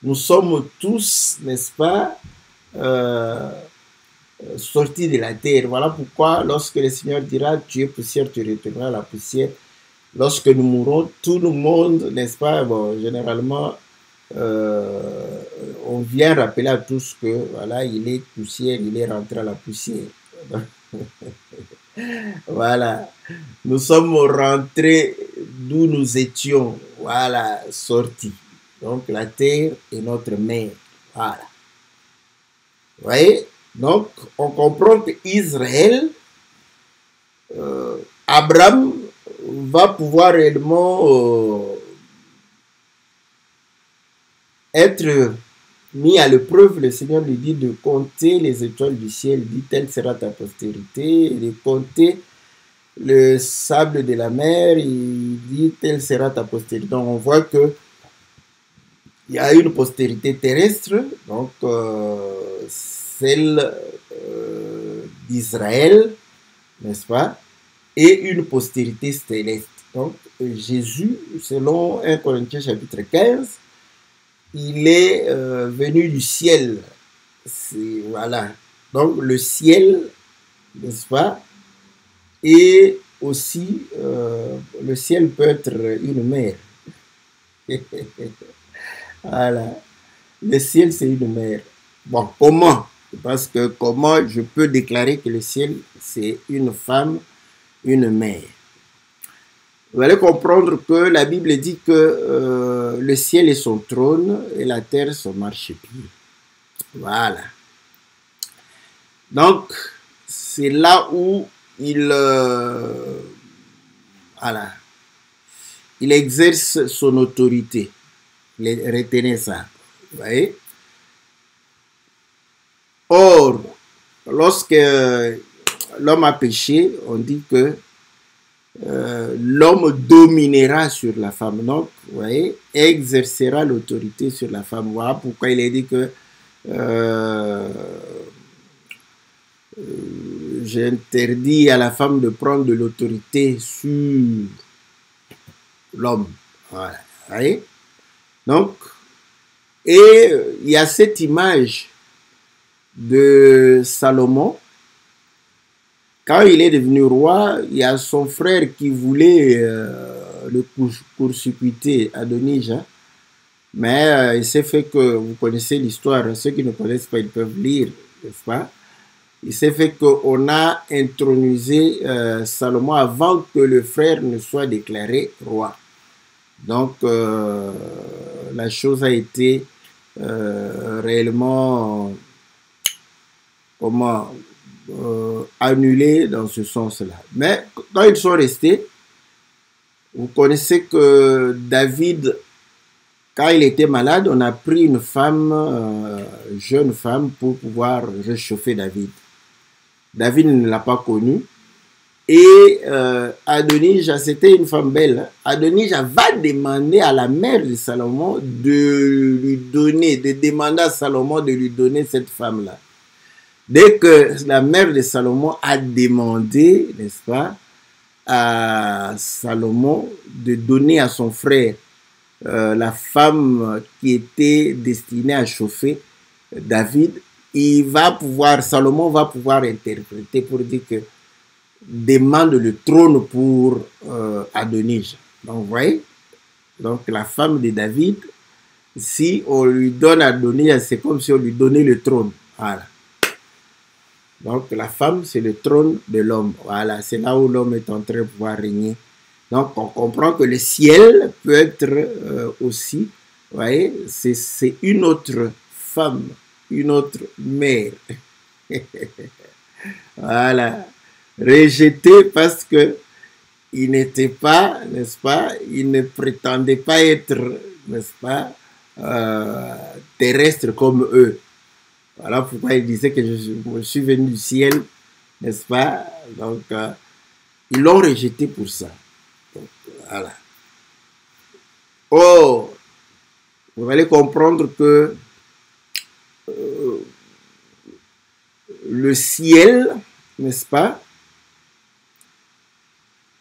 Nous sommes tous, n'est-ce pas, sortis de la terre. Voilà pourquoi lorsque le Seigneur dira tu es poussière, tu retourneras à la poussière. Lorsque nous mourrons, tout le monde, n'est-ce pas, bon, généralement, on vient rappeler à tous que voilà, il est poussière, il est rentré à la poussière. Voilà, nous sommes rentrés d'où nous étions, voilà, sortis. Donc la terre est notre mère, voilà. Vous voyez? Donc on comprend que Israël Abraham va pouvoir réellement être mis à l'épreuve. Le Seigneur lui dit de compter les étoiles du ciel, il dit telle sera ta postérité, et de compter le sable de la mer, il dit telle sera ta postérité. Donc on voit que il y a une postérité terrestre, donc celle d'Israël, n'est-ce pas, et une postérité céleste. Donc Jésus, selon 1 Corinthiens chapitre 15, il est venu du ciel. Voilà. Donc le ciel, n'est-ce pas, et aussi le ciel peut être une mer. Voilà. Le ciel, c'est une mer. Bon, comment? Parce que comment je peux déclarer que le ciel, c'est une femme, une mère? Vous allez comprendre que la Bible dit que le ciel est son trône et la terre son marchepied. Voilà. Donc, c'est là où il exerce son autorité. Retenez ça. Vous voyez? Or, lorsque l'homme a péché, on dit que l'homme dominera sur la femme. Donc, vous voyez, exercera l'autorité sur la femme. Voilà pourquoi il est dit que j'interdis à la femme de prendre de l'autorité sur l'homme. Voilà. Vous voyez? Donc, et il y a cette image de Salomon. Quand il est devenu roi, il y a son frère qui voulait le court-circuiter, Adonijah. Mais il s'est fait que, vous connaissez l'histoire, ceux qui ne connaissent pas, ils peuvent lire, n'est-ce pas? Il s'est fait qu'on a intronisé Salomon avant que le frère ne soit déclaré roi. Donc, la chose a été réellement, annulée dans ce sens-là. Mais quand ils sont restés, vous connaissez que David, quand il était malade, on a pris une femme, jeune femme, pour pouvoir réchauffer David. David ne l'a pas connue. Et Adonijah, c'était une femme belle. Adonijah va demander à la mère de Salomon de lui donner, de demander à Salomon de lui donner cette femme-là. Dès que la mère de Salomon a demandé, n'est-ce pas, à Salomon de donner à son frère la femme qui était destinée à chauffer David, Salomon va pouvoir interpréter pour dire que demande le trône pour Adonijah. Donc, vous voyez, donc la femme de David, si on lui donne Adonijah, c'est comme si on lui donnait le trône. Voilà. Donc, la femme, c'est le trône de l'homme. Voilà, c'est là où l'homme est en train de pouvoir régner. Donc, on comprend que le ciel peut être aussi, vous voyez, c'est une autre femme, une autre mère. Voilà. Rejeté parce que il n'était pas, n'est-ce pas, il ne prétendait pas être, n'est-ce pas, terrestre comme eux. Voilà pourquoi il disait que je suis venu du ciel, n'est-ce pas? Donc, ils l'ont rejeté pour ça. Donc, voilà. Or, vous allez comprendre que le ciel, n'est-ce pas,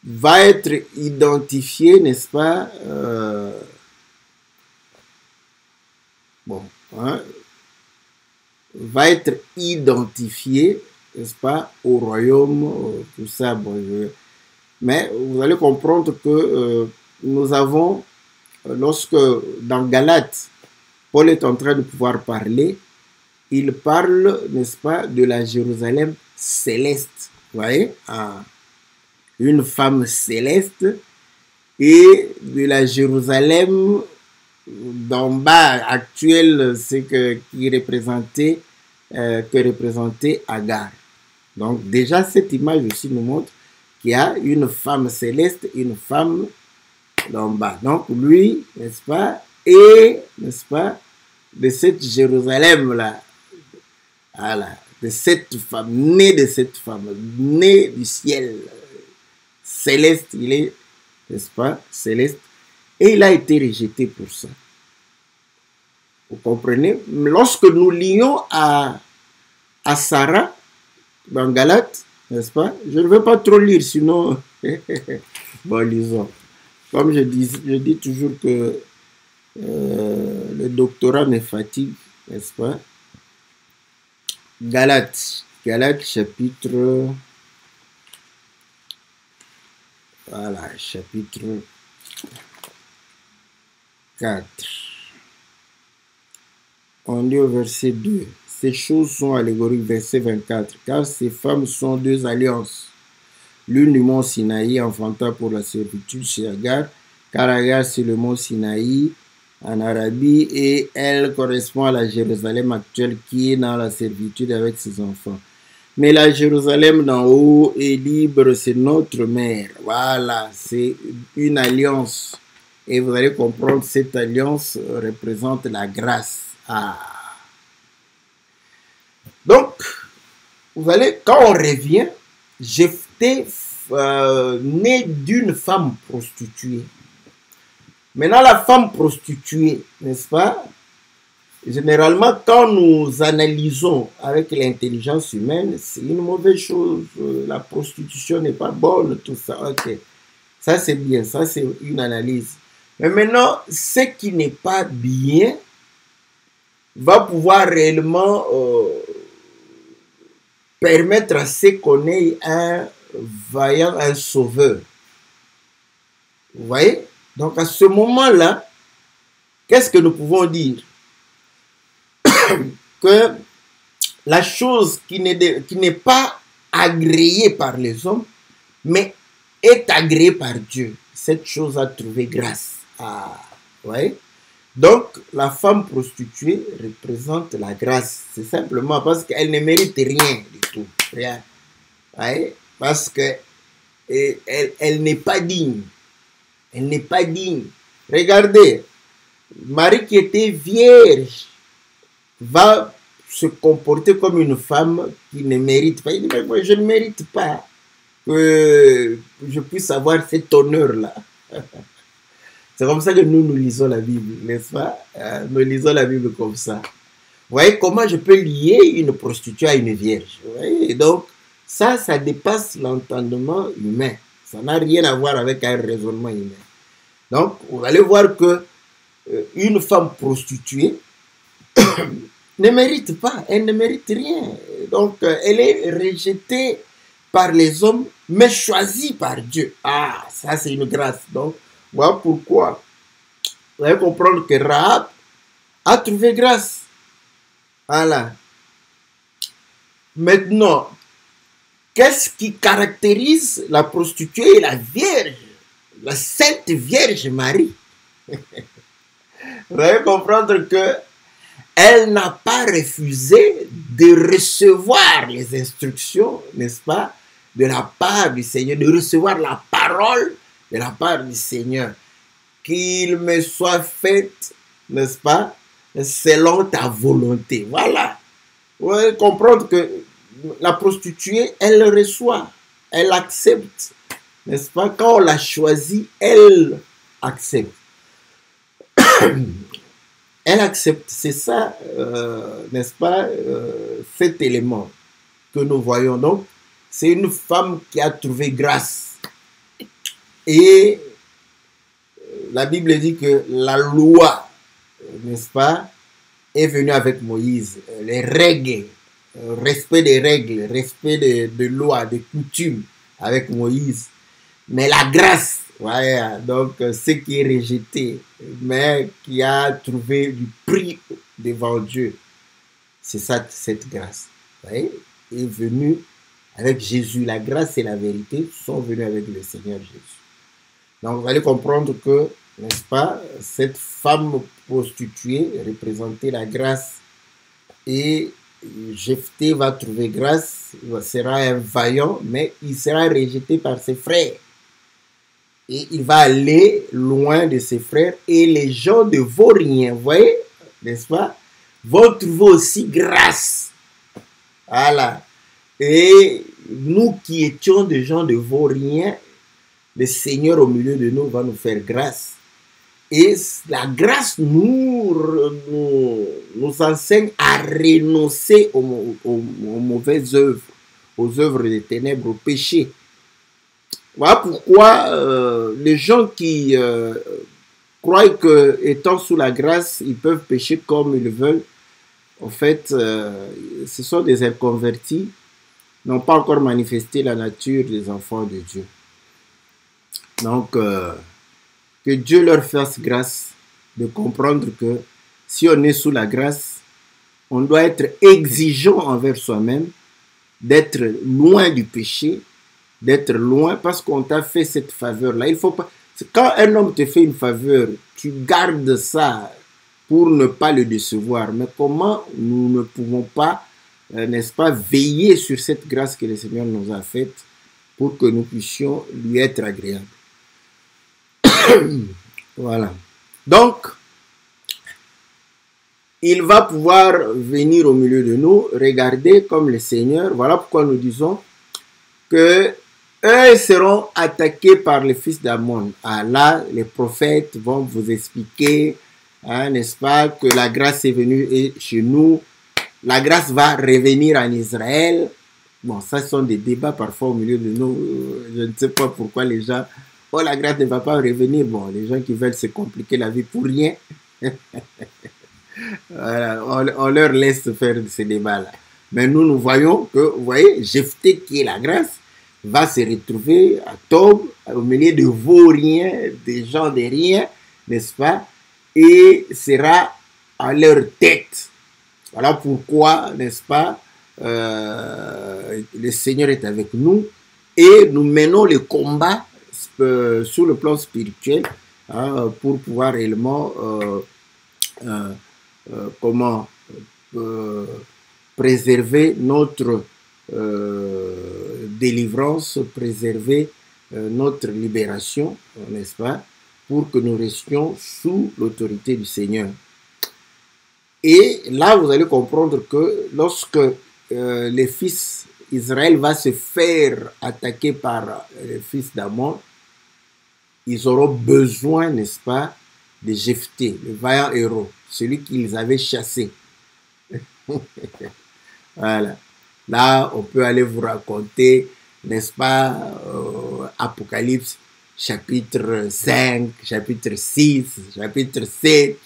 va être identifié, n'est-ce pas, va être identifié, n'est-ce pas, au royaume, tout ça. Bon, mais vous allez comprendre que nous avons, lorsque dans Galates, Paul est en train de pouvoir parler, il parle, n'est-ce pas, de la Jérusalem céleste. Vous voyez, une femme céleste, et de la Jérusalem d'en bas actuelle, c'est que représentait Agar. Donc déjà cette image aussi nous montre qu'il y a une femme céleste, une femme d'en bas. Donc lui, n'est-ce pas, et, n'est-ce pas, de cette Jérusalem-là, voilà, de cette femme, née de cette femme, née du ciel, céleste, il est, n'est-ce pas, céleste, et il a été rejeté pour ça. Vous comprenez? Lorsque nous lions à Sarah, dans Galates, n'est-ce pas? Je ne veux pas trop lire, sinon, bon, lisons. Comme je dis toujours que le doctorat me fatigue, n'est-ce pas? Galates chapitre, voilà, chapitre 4. On dit au verset 2. Ces choses sont allégoriques, verset 24. Car ces femmes sont deux alliances. L'une du mont Sinaï enfanta pour la servitude chez Agar, car Agar c'est le mont Sinaï en Arabie et elle correspond à la Jérusalem actuelle qui est dans la servitude avec ses enfants. Mais la Jérusalem d'en haut est libre, c'est notre mère. Voilà, c'est une alliance. Et vous allez comprendre, cette alliance représente la grâce. Ah. Donc, vous allez, quand on revient, j'étais né d'une femme prostituée. Maintenant, la femme prostituée, n'est-ce pas? Généralement, quand nous analysons avec l'intelligence humaine, c'est une mauvaise chose. La prostitution n'est pas bonne, tout ça. Ok, ça c'est bien, ça c'est une analyse. Mais maintenant, ce qui n'est pas bien va pouvoir réellement permettre à ce qu'on ait un vaillant, un sauveur. Vous voyez? Donc à ce moment-là, qu'est-ce que nous pouvons dire? Que la chose qui n'est pas agréée par les hommes, mais est agréée par Dieu, cette chose a trouvé grâce. Ah, vous voyez? Donc, la femme prostituée représente la grâce. C'est simplement parce qu'elle ne mérite rien du tout. Rien. Ouais? Parce qu'elle elle n'est pas digne. Elle n'est pas digne. Regardez, Marie qui était vierge va se comporter comme une femme qui ne mérite pas. Il dit, mais moi, je ne mérite pas que je puisse avoir cet honneur-là. C'est comme ça que nous lisons la Bible, n'est-ce pas? Nous lisons la Bible comme ça. Vous voyez comment je peux lier une prostituée à une vierge? Vous voyez? Et donc, ça dépasse l'entendement humain. Ça n'a rien à voir avec un raisonnement humain. Donc, vous allez voir que une femme prostituée ne mérite pas, elle ne mérite rien. Donc, elle est rejetée par les hommes, mais choisie par Dieu. Ah, ça c'est une grâce. Donc, voilà pourquoi vous allez comprendre que Rahab a trouvé grâce. Voilà. Maintenant, qu'est-ce qui caractérise la prostituée et la vierge, la sainte Vierge Marie? Vous allez comprendre que elle n'a pas refusé de recevoir les instructions, n'est-ce pas, de la part du Seigneur, de recevoir la parole de la part du Seigneur. Qu'il me soit fait, n'est-ce pas, selon ta volonté. Voilà. Vous allez comprendre que la prostituée, elle reçoit, elle accepte, n'est-ce pas, quand on l'a choisie, elle accepte. Elle accepte, c'est ça, n'est-ce pas, cet élément que nous voyons. Donc, c'est une femme qui a trouvé grâce. Et la Bible dit que la loi, n'est-ce pas, est venue avec Moïse. Les règles, respect des règles, respect de lois, des coutumes avec Moïse. Mais la grâce, voilà, donc ce qui est rejeté, mais qui a trouvé du prix devant Dieu, c'est ça, cette grâce. Vous voyez, est venue avec Jésus. La grâce et la vérité sont venues avec le Seigneur Jésus. Donc vous allez comprendre que, n'est-ce pas, cette femme prostituée représentait la grâce et Jephthé va trouver grâce, sera un vaillant, mais il sera rejeté par ses frères. Et il va aller loin de ses frères. Et les gens de Vaurien, vous voyez, n'est-ce pas, vont trouver aussi grâce. Voilà. Et nous qui étions des gens de Vaurien, le Seigneur au milieu de nous va nous faire grâce. Et la grâce nous enseigne à renoncer aux mauvaises œuvres, aux œuvres des ténèbres, au péché. Voilà pourquoi les gens qui croient qu'étant sous la grâce, ils peuvent pécher comme ils veulent, en fait, ce sont des inconvertis, n'ont pas encore manifesté la nature des enfants de Dieu. Donc, que Dieu leur fasse grâce de comprendre que si on est sous la grâce, on doit être exigeant envers soi-même, d'être loin du péché, d'être loin parce qu'on t'a fait cette faveur-là. Il faut pas. Quand un homme te fait une faveur, tu gardes ça pour ne pas le décevoir. Mais comment nous ne pouvons pas, n'est-ce pas, veiller sur cette grâce que le Seigneur nous a faite pour que nous puissions lui être agréables. Voilà. Donc, il va pouvoir venir au milieu de nous, regarder comme le Seigneur. Voilà pourquoi nous disons que eux seront attaqués par les fils d'Ammon. Ah, là, les prophètes vont vous expliquer, hein, n'est-ce pas, que la grâce est venue chez nous. La grâce va revenir en Israël. Bon, ça ce sont des débats parfois au milieu de nous. Je ne sais pas pourquoi les gens... Oh, la grâce ne va pas revenir. Bon, les gens qui veulent se compliquer la vie pour rien. Voilà, on leur laisse faire ces débats-là. Mais nous voyons que, vous voyez, Jephthé qui est la grâce, va se retrouver à Tob, au milieu de vauriens, des gens de rien, n'est-ce pas, et sera à leur tête. Voilà pourquoi, n'est-ce pas, le Seigneur est avec nous et nous menons le combat sur le plan spirituel, hein, pour pouvoir réellement préserver notre délivrance, préserver notre libération, n'est-ce pas, pour que nous restions sous l'autorité du Seigneur. Et là, vous allez comprendre que lorsque les fils Israël va se faire attaquer par les fils d'Ammon, ils auront besoin, n'est-ce pas, de Jephthé, le vaillant héros, celui qu'ils avaient chassé. Voilà. Là, on peut aller vous raconter, n'est-ce pas, Apocalypse, chapitre 5, chapitre 6, chapitre 7,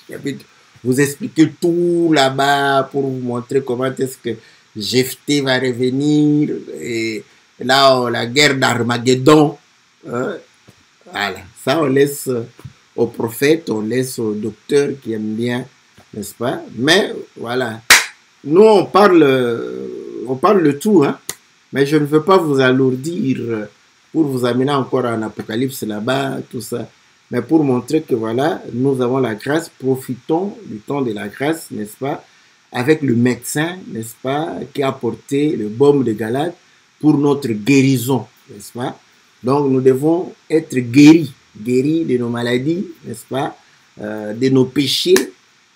vous expliquer tout là-bas pour vous montrer comment est-ce que Jephthé va revenir, et là, la guerre d'Armageddon, hein? Voilà, ça on laisse aux prophètes, on laisse aux docteurs qui aiment bien, n'est-ce pas? Mais voilà, nous on parle de tout, hein? Mais je ne veux pas vous alourdir pour vous amener encore en Apocalypse là-bas, tout ça. Mais pour montrer que voilà, nous avons la grâce, profitons du temps de la grâce, n'est-ce pas? Avec le médecin, n'est-ce pas, qui a apporté le baume de Galate pour notre guérison, n'est-ce pas? Donc nous devons être guéris de nos maladies, n'est-ce pas, de nos péchés,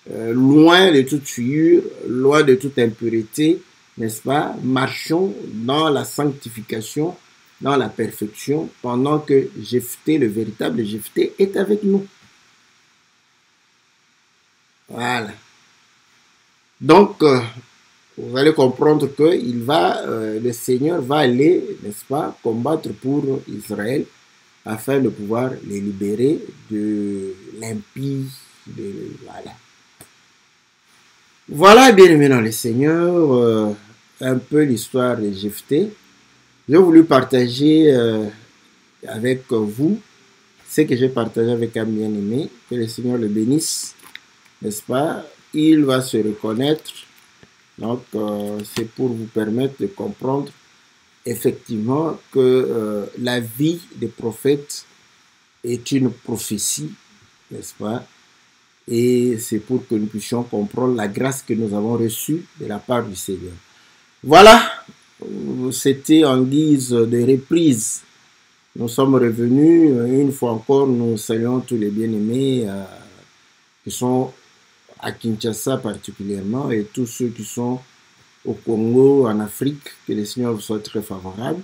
loin de toute souillure, loin de toute impureté, n'est-ce pas? Marchons dans la sanctification, dans la perfection, pendant que Jephthé, le véritable Jephthé, est avec nous. Voilà. Donc, vous allez comprendre que le Seigneur va aller, n'est-ce pas, combattre pour Israël afin de pouvoir les libérer de l'impie. Voilà. Voilà, bien aimé dans le Seigneur, un peu l'histoire de Jephthé. J'ai voulu partager avec vous ce que j'ai partagé avec un bien-aimé. Que le Seigneur le bénisse, n'est-ce pas? Il va se reconnaître. Donc, c'est pour vous permettre de comprendre effectivement que la vie des prophètes est une prophétie, n'est-ce pas? et c'est pour que nous puissions comprendre la grâce que nous avons reçue de la part du Seigneur. Voilà, c'était en guise de reprise. Nous sommes revenus, une fois encore, nous saluons tous les bien-aimés qui sont à Kinshasa particulièrement et tous ceux qui sont au Congo, en Afrique, que le Seigneur vous soit très favorable.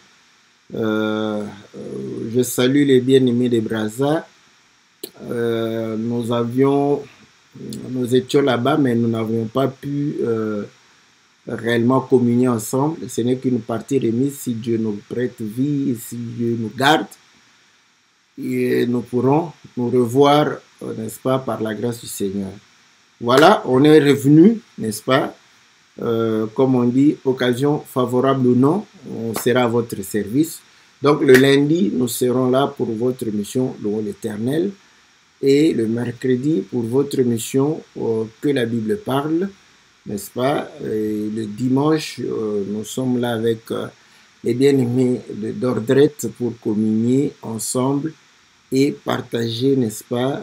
Je salue les bien-aimés de Brazza. Nous étions là-bas, mais nous n'avions pas pu réellement communier ensemble. Ce n'est qu'une partie remise. Si Dieu nous prête vie, si Dieu nous garde, et nous pourrons nous revoir, n'est-ce pas, par la grâce du Seigneur. Voilà, on est revenu, n'est-ce pas, comme on dit, occasion favorable ou non, on sera à votre service. Donc le lundi, nous serons là pour votre mission, louons l'Éternel, et le mercredi pour votre mission, que la Bible parle, n'est-ce pas, et le dimanche, nous sommes là avec les bien-aimés d'Ordrette pour communier ensemble et partager, n'est-ce pas,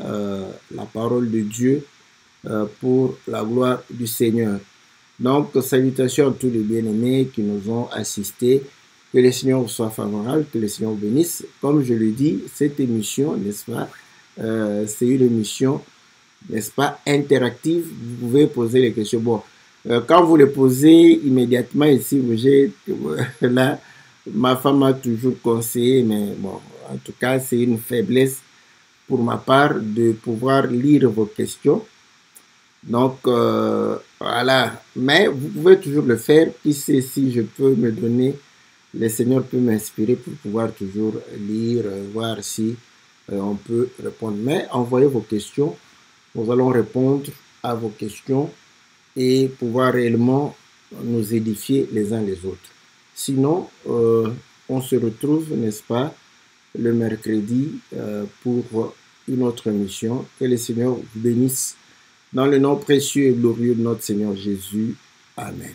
la parole de Dieu pour la gloire du Seigneur. Donc, salutations à tous les bien-aimés qui nous ont assistés. Que le Seigneur vous soit favorable, que le Seigneur vous bénisse. Comme je le dis, cette émission, n'est-ce pas, c'est une émission, n'est-ce pas, interactive. Vous pouvez poser les questions. Bon, quand vous les posez immédiatement ici, là, ma femme m'a toujours conseillé, mais bon, en tout cas, c'est une faiblesse pour ma part de pouvoir lire vos questions. Donc, voilà. Mais vous pouvez toujours le faire. Qui sait si je peux me donner, le Seigneur peut m'inspirer pour pouvoir toujours lire, voir si on peut répondre. Mais envoyez vos questions. Nous allons répondre à vos questions et pouvoir réellement nous édifier les uns les autres. Sinon, on se retrouve, n'est-ce pas, le mercredi pour une autre mission. Que le Seigneur vous bénisse. Dans le nom précieux et glorieux de notre Seigneur Jésus. Amen.